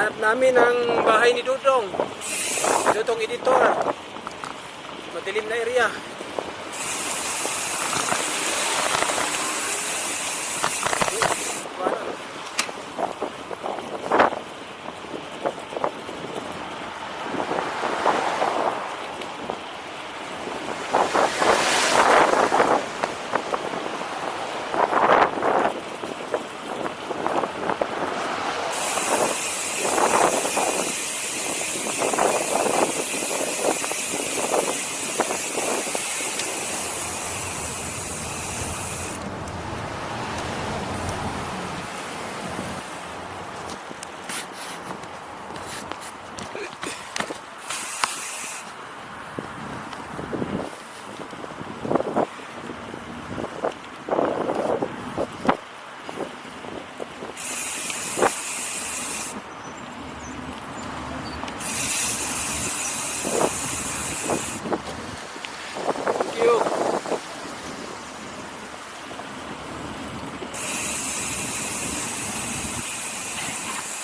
Hanap namin ang bahay ni Dudong. Dudong editor. Madilim na area.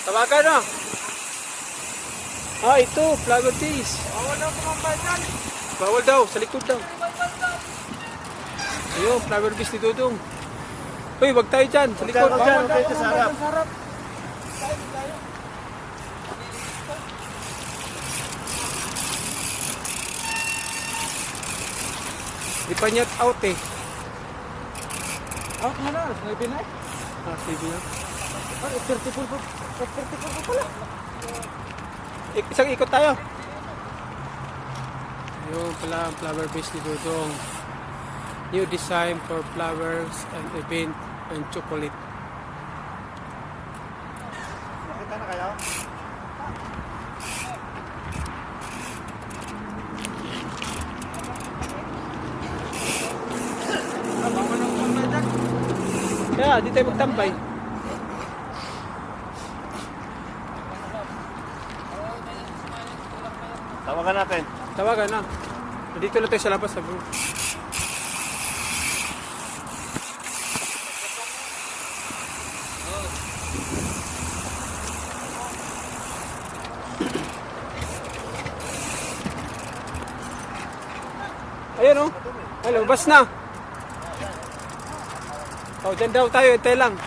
Tawagan na. Ito, flower trees. Bawal daw kumambay dyan. Bawal daw, sa likod daw. Ayun, flower trees ni Dudong. Uy, wag tayo dyan, sa likod. Bawal daw kumambay sa harap. Di pa niya out eh. Out na na, sniper na. Sige na. 34 pa pala. Isang ikot tayo. Ayun pala ang flower base ni Dudong. New design for flowers and event and chocolate. Nakita na kayo? Bawal daw kumambay dyan. Kaya, di tayo magtambay. Tawagan natin. Tawagan na. Dito na tayo sa labas. Sabi. Ayun o. Ay, lumabas na. Dyan daw tayo. Ito lang.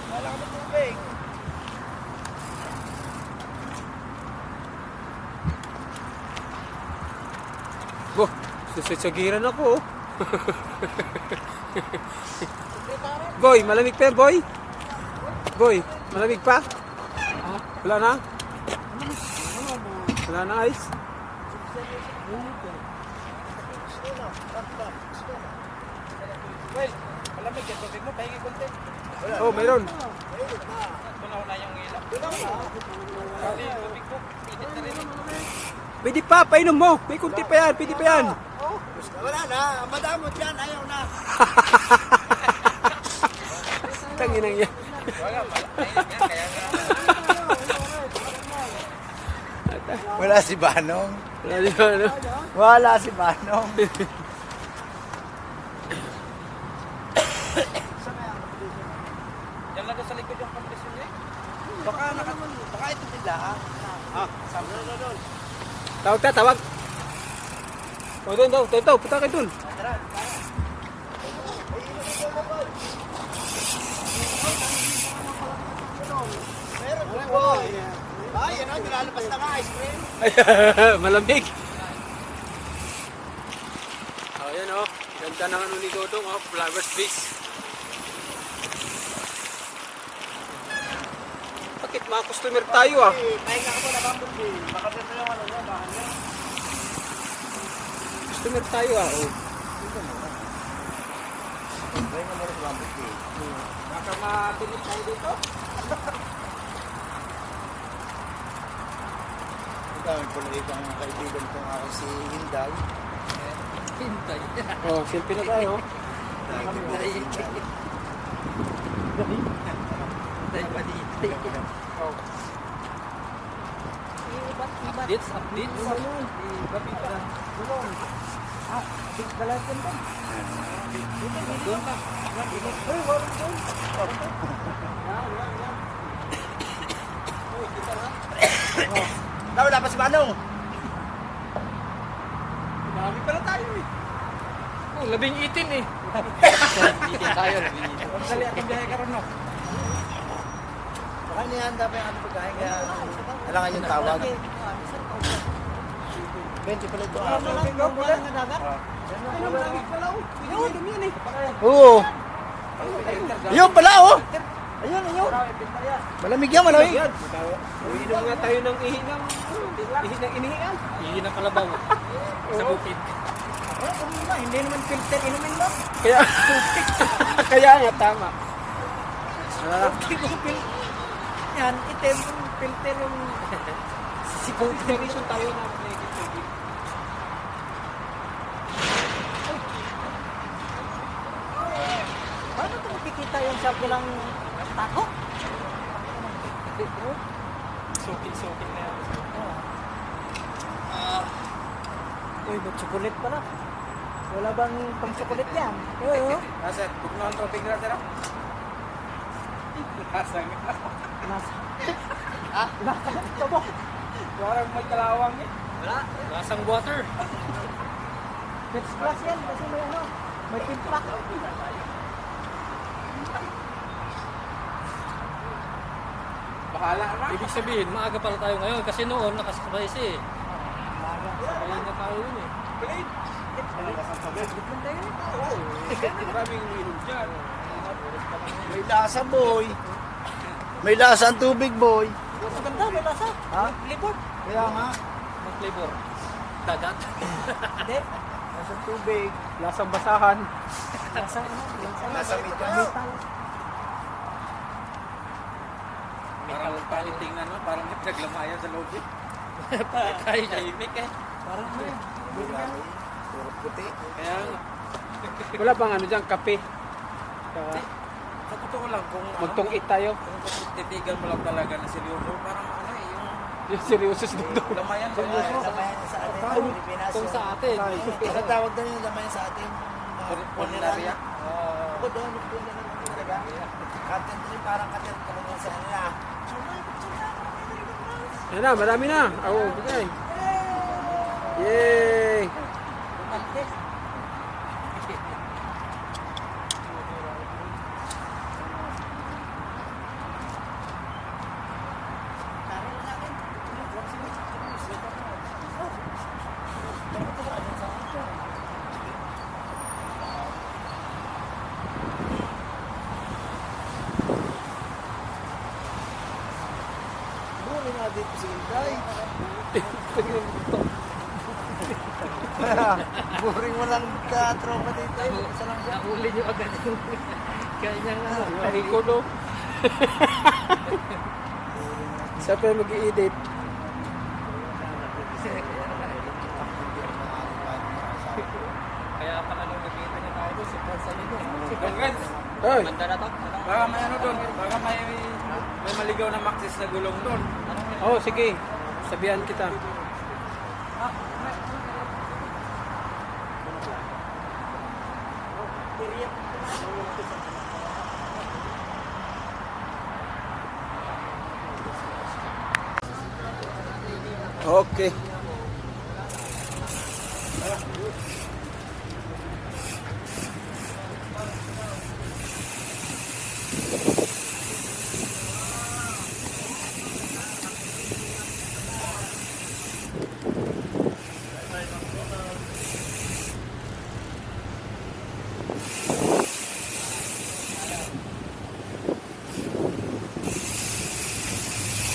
Wala ka tubig. Bo, sasagiran ako. Boy, malamig pa yan, boy? Boy, malamig pa? Wala na? Wala na ice? Well, malamig yan. Tubig mo, pahingi konti. Oh, mayroon. Tunaw na yung ilaw. Kasi tubig mo, init na rin. Pwede pa, painom mo. May kunti pa yan, pwede pa yan. Wala na, madamo dyan, ayaw na. Tanginang yan. Wala si Banong. Wala di ba, ano? Wala si Banong. Yan lang sa likod yung competition niya. Baka ito nila. Sabi na doon. Tawag ta, tawag. O, doon, punta kayo doon. Tara. Meron po. Ay, yan o, nilalabas na nga ice cream. Malamig. Ayan o, ganda ng ano ni Dudong o, flowers base. Bakit mga customer tayo ah? Pahinga ka mo na bamboo. Baka dito yung ano niya, bahan niya. Customer tayo ah. Oh. Pahinga mo na sa bamboo. Baka mabilis tayo dito. Ito, may pulit ang kaibigan kong ako si Hinday. Hinday? Oh, selfie na tayo. Oh. Updates. Balik ka lang. Balik ka lang. Wala pa si Manong. Dami pala tayo eh. Oh, 18 eh. Itin tayo, nabingit. Dali atong biyahe karon no. Baka nihanda pa yung ano pagkain kaya alangan yung tawag. 20 pala ito. Oo. Ayun pala oh. Ayun. Malamig yan, malamig. Uminom nga tayo ng ihi ng inihian. Ihi ng kalabaw. Sa bukid. Hindi naman filter, inumin mo. Kaya, kaya nga tama. Yan, item, filter yung... Sipong generation tayo na negative. Paano ito makikita yung sa pulang tako? Sukin na yan. Uy, may chocolate pala. Wala bang pang chocolate yan? Oo. Nasa, kung naman ito, tignan natin. Lasang. Nasa. Nasa ito mo. Parang may kalawang eh. Wala. Lasang water. First class yan kasi may ano, may timpa. Bahala na. Ibig sabihin, maaga pala tayo ngayon kasi noon nakasakay siya eh. Sakayin na tayo yun eh. Maraming uminom dyan. May lasa, boy. May lasa ang tubig, boy. Maganda, may lasa. Ha? Libot. Kaya nga. Ang flavor. Dagat. Hindi. Lasa tubig. Lasang basahan. Lasa ano? Lasa metal. Parang paling tingnan mo, parang naglamayan sa loob eh. Kaya tahimik eh. Parang ano yun? Puro puti. Kaya wala bang ano dyan, kape? Kaya, Sa totoo lang, kung magtungit tayo. kung titigan mo lang talaga na seryoso, parang ano eh, Yung seryoso sa dundo. lamayan sa Lamayan sa atin. Pilipinas. Kung sa atin. Ano tawag doon yung lamayan sa atin? Pulinaria. Ako doon, yung pulinaria talaga. Content rin, parang content talaga sa nila. Yan na, marami na. Oo, bigay. Yay! Buli nga dito si Inday. Boring mo lang ka-tropa dito. Isa lang siya. Nahuli nyo agad yung kanyang parikodo. Siya pa yung mag-i-edit. Kaya pala nung nakita niya tayo doon, si Fransalino. Congrats! Ay! Ganda na to. Baka may ano doon, baka may maligaw na Maxis na gulong doon. Oh, sige. Sabihan kita. Okay.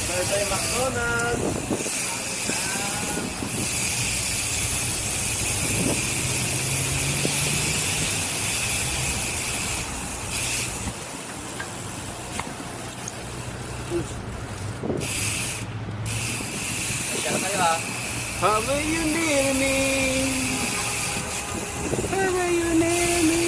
Bye-bye McDonald's. Kaya kayo ha. How will you near me? How will you near me?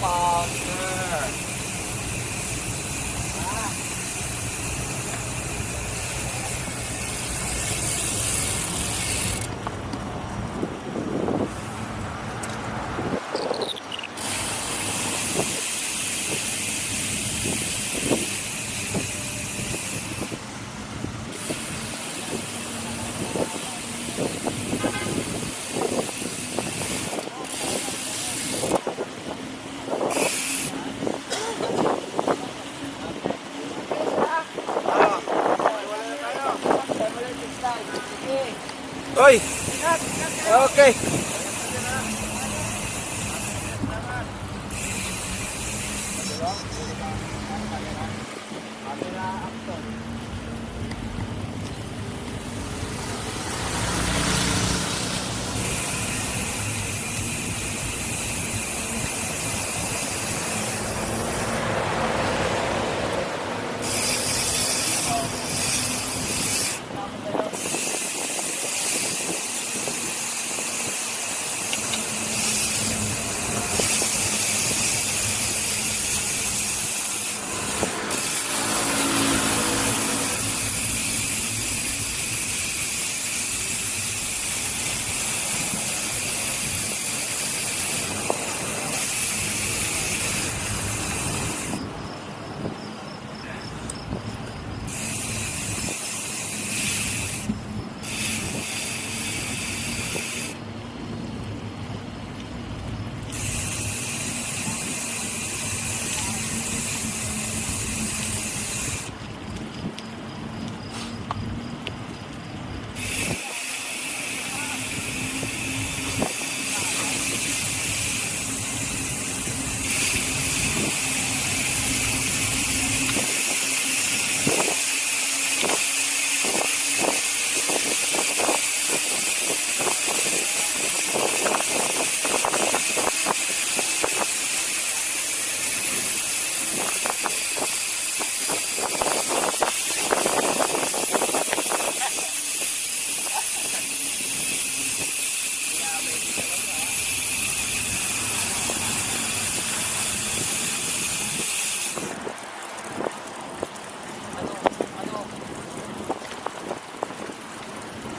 partner. Oy! Okay.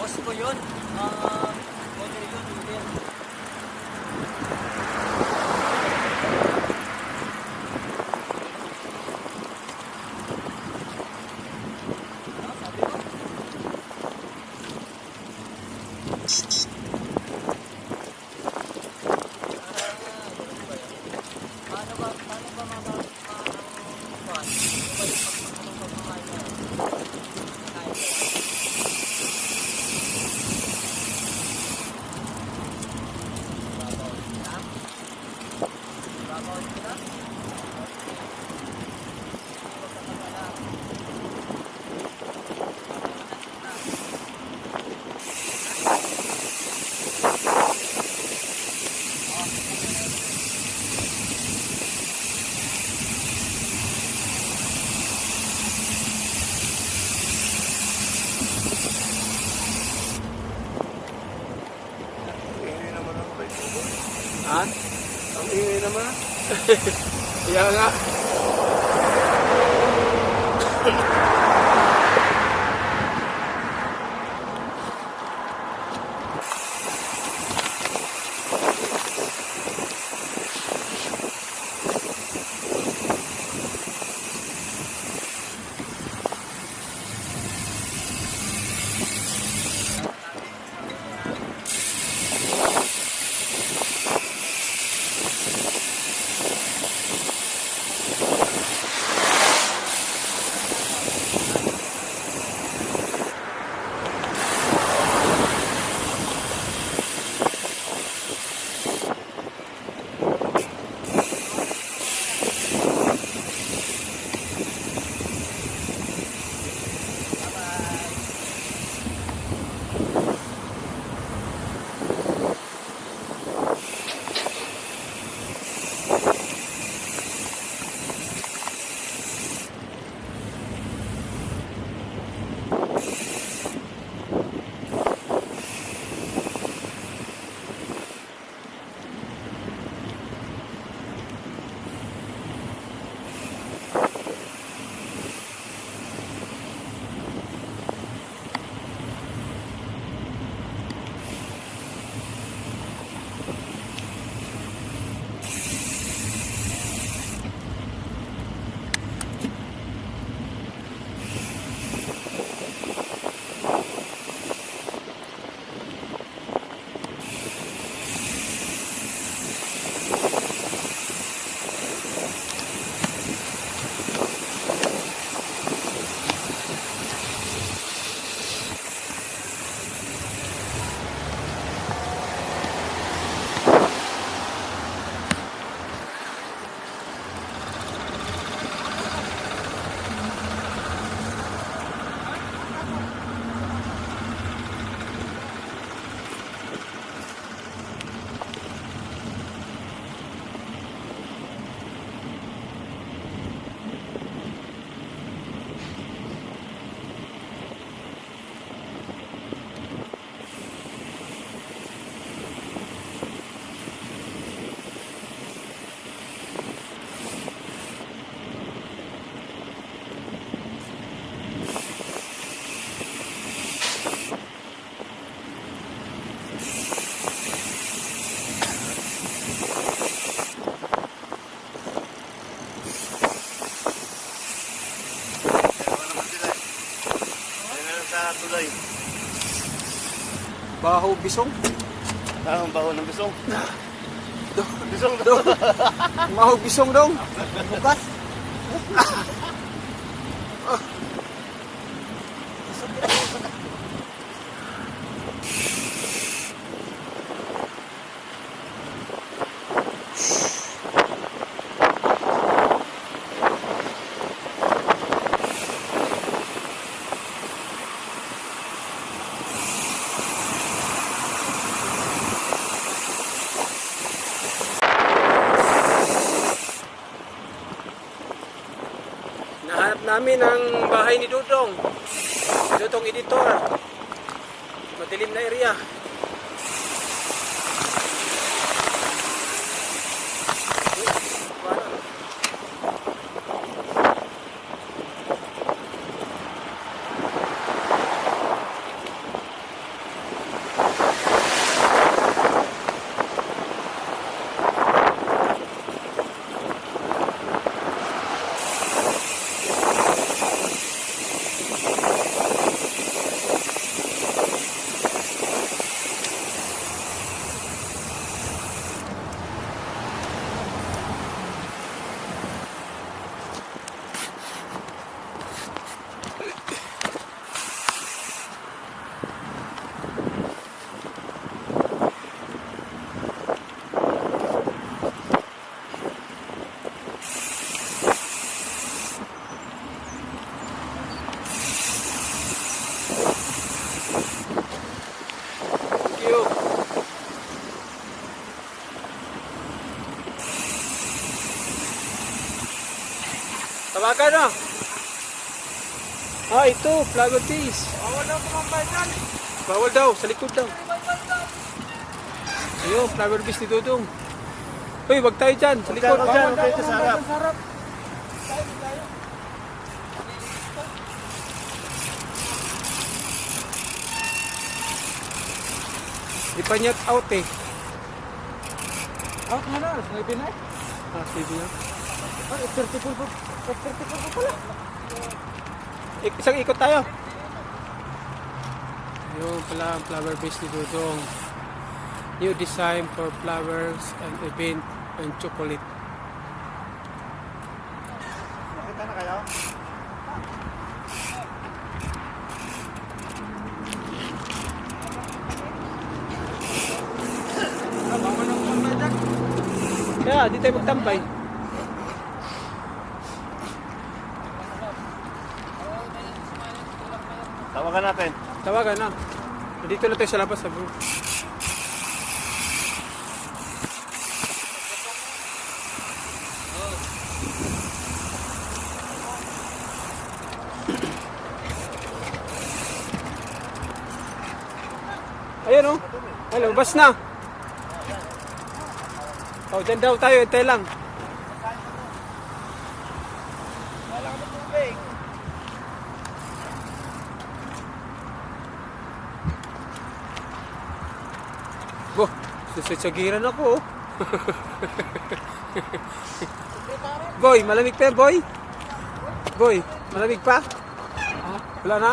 Boss ko yun. Model yun, model. Ha? Ang ingay naman. Kaya nga. Baho bisong. Ang baho ng bisong. Bisong dong. Baho bisong dong. Bukas. Nahanap namin ang bahay ni Dudong. Dudong editor. Madilim na area. Tawagan na. Ah, ito, flower trees. Bawal daw tumambay dyan. Bawal daw, sa likod daw. Ayun, flower trees ni Dudong. Uy, wag tayo dyan, sa likod. Huwag dyan, huwag tayo sa harap. Di pa niya out eh. Out na na, sniper na. Ah, sige na. Ay, 34 po. 34 po pala. Isang ikot tayo. Ayun pala ang flower base ni Dudong. New design for flowers and event and chocolate. Nakita na kayo? Bawal daw tumambay dyan. Kaya, di tayo magtambay. Tawagan natin. Tawagan na. Dito na tayo sa labas, sabi. Ayan o. Ay, lumabas na. O, dyan daw tayo. Hintay lang. Bo, sasagiran ako. Boy, malamig pa yan, boy? Boy, malamig pa? Wala na?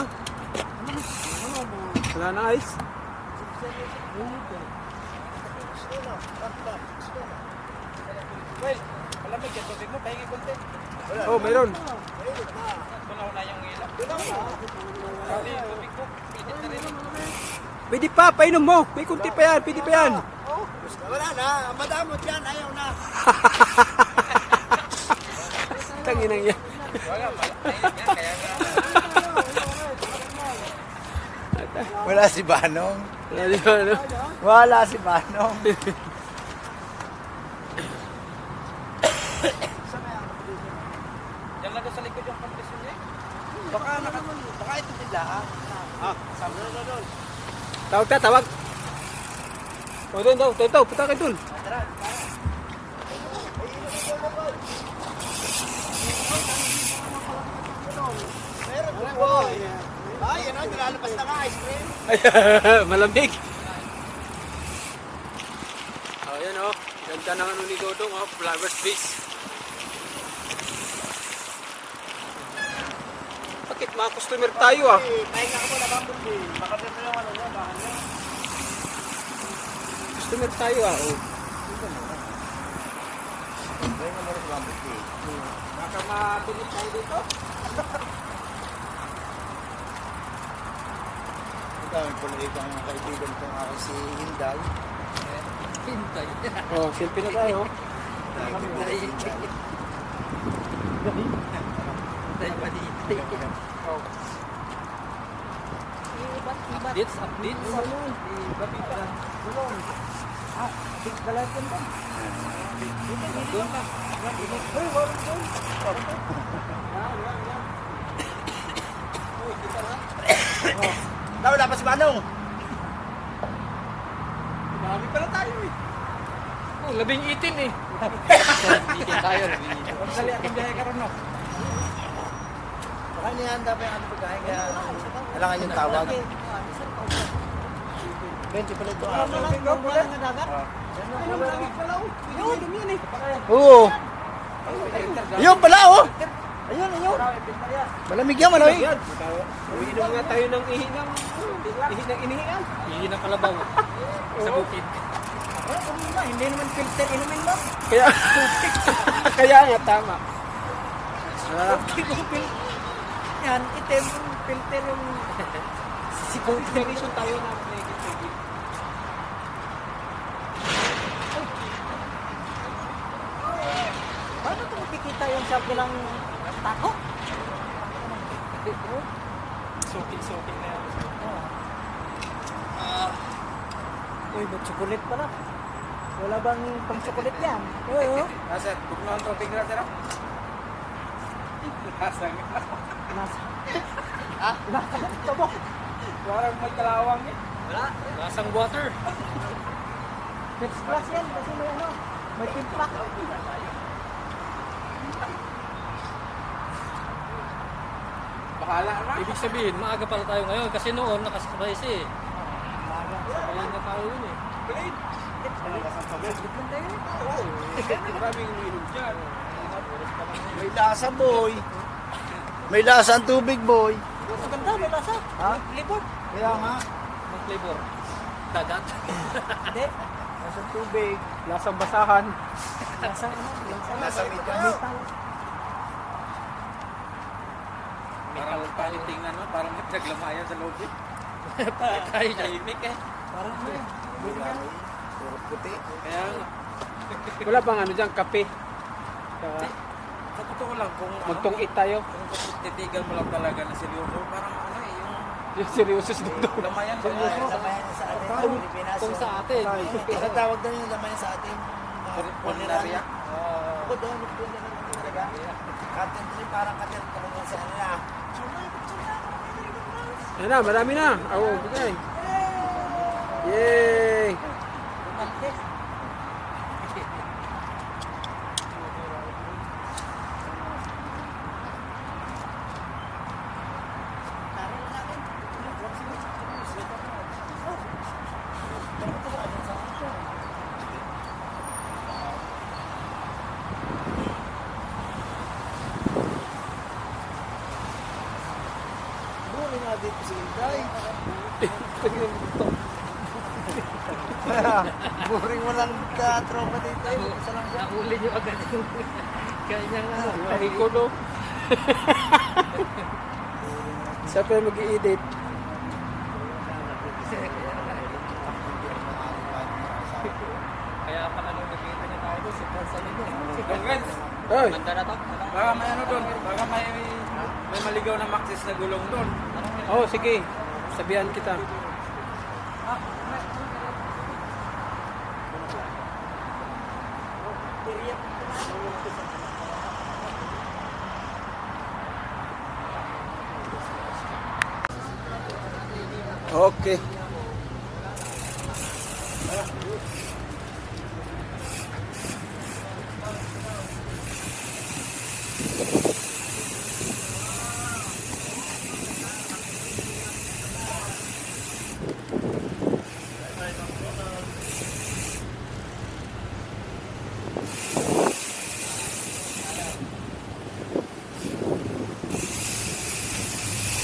Wala na, ice? Well, malamig yan. Tubig mo, pahingi konti. Oh, meron. Tunaw na yung ilaw. Sabi, tubig mo, pinit na rin. Pwede pa, painom mo. May kunti pa yan, pwede pa yan. Wala na, madamot yan, ayaw na. Tanginang yan. Wala, mainit yan. Kaya nga. Wala si Banong. Wala di ba, ano? Wala si Banong. Yan lang daw sa likod yung kondisyon niya. Baka ito nila. Sabi na doon. Tawag ka, tawag. O, doon, doon. Ito, punta ka doon. Meron po. Ay, yan o, nilalabas na nga ice cream. Malamig. Oh, yan oh. Ganda ng ano ni Dodong, oh. Flowers base. Bakit mga customer tayo ah? Pahinga ka mo na bamboo. Baka na yung ano niya, baka na. Customer tayo ah. Oh. Gawin mo muna sa bamboo. Baka matulit tayo dito. Ang dami pala ibang kaibigan ko nga si Hinday. Hintay. Oh, selfie na tayo. Updates, updates. Daw, dapat si Manong. Dami pala tayo eh. Oh, 18 eh. Hindi tayo. Dali atong biyahe karon no. Baka nihanda pa yung ano pagkain kaya alangan yung tawag. Benji pala ito. Oo. Ayun pala oh. Ayun, ayun. Malamig yan, malamig. Uminom nga tayo ng ihi ng inihingan. Ihi ng kalabaw. Sa bukid. Hindi naman filter inumin mo. Kaya, kaya nga tama. Yan, item filter yung Consideration tayo na negative. paano ito makikita yung sabi ng tako? Soaking na yan. Uy, may chocolate pala. Wala bang pang chocolate yan? Oo. Nasa, kung naman ito, tignan natin ah. Nasa. Nasa. Nasa ito mo. Parang may kalawang eh. Wala. Lasang water. First class yan kasi may ano. May timpa. Bahala na. Ibig sabihin, maaga pala tayo ngayon kasi noon nakasakay siya eh. Sabayan na tayo yun eh. Maraming uminom dyan. May lasa, boy. May lasa ang tubig, boy. Maganda, may lasa. Ha? Libot. Kaya nga. May flavor. Dagat. Hindi. Lasa tubig. Lasang basahan. Lasa ano? Lasa metal. Parang paling tingnan no? Parang naglamayan sa loob eh. Kahit tahimik eh. Parang ano eh. Puro puti. Kaya wala bang ano dyan, kape. Kaya, Sa totoo lang, kung magtong-eat tayo. kung titigan mo lang talaga na seryoso, parang ano eh, Yung seryoso sa dito. lamayan sa Lamayan loob. sa atin. Pilipinas. Kung sa atin. Ano tawag doon yung lamayan sa atin? Pulinaria. Ako doon, yung pulinaria talaga. Content rin, parang content talaga sa ano na. Ayan na, marami na. Oo, bigay. Yay! Buhay nga dito si Inday. Boring mo lang ka tropa dito. Isa lang siya. Nahuli nyo agad yung kanyang ano. Kahiko no? Siya pa yung mag-i-edit. Kaya pala nung nakita niya tayo doon, support sa ninyo. Congrats! Congrats! Oy! Ganda na to. Baka may ano doon, baka may maligaw na Maxis na gulong doon. Oo, sige. Sabihan kita. Okay.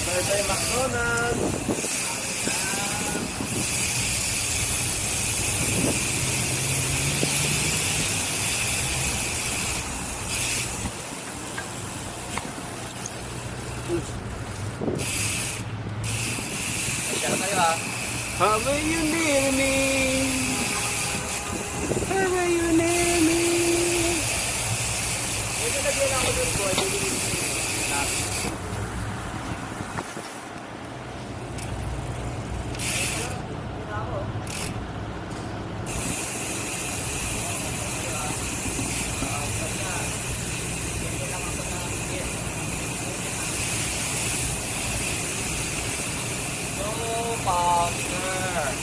Bye-bye McDonald's. How will you near me? How will you near me? Ito lagyan ako dun, boy. Partner.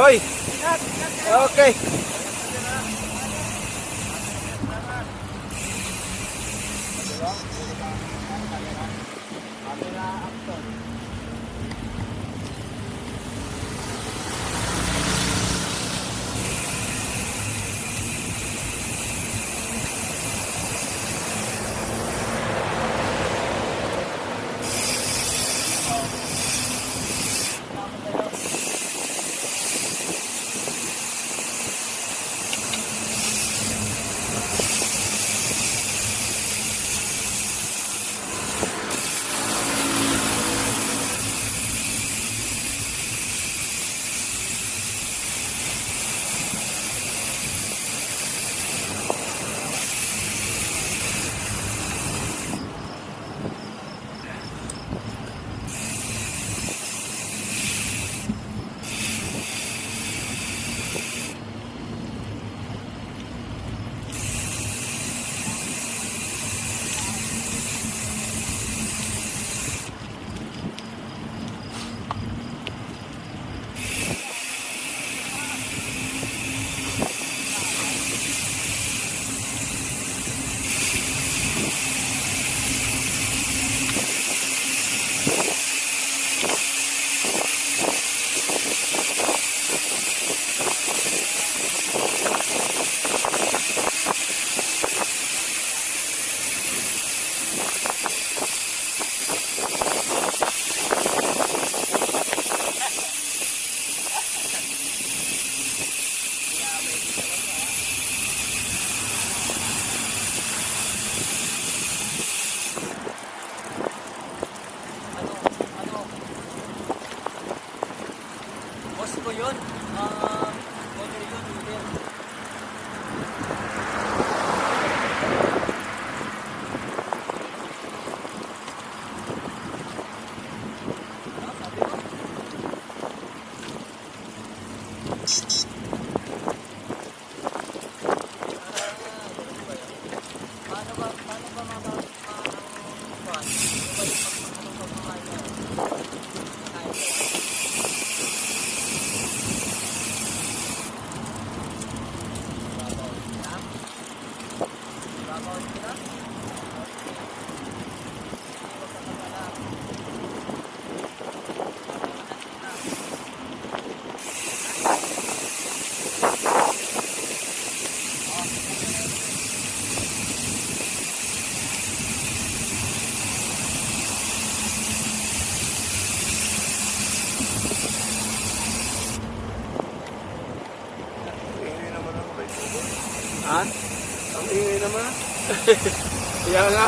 Oy! Okay. Boss ko yun. Order yun, order. Ha? Ang ingay naman. Kaya nga.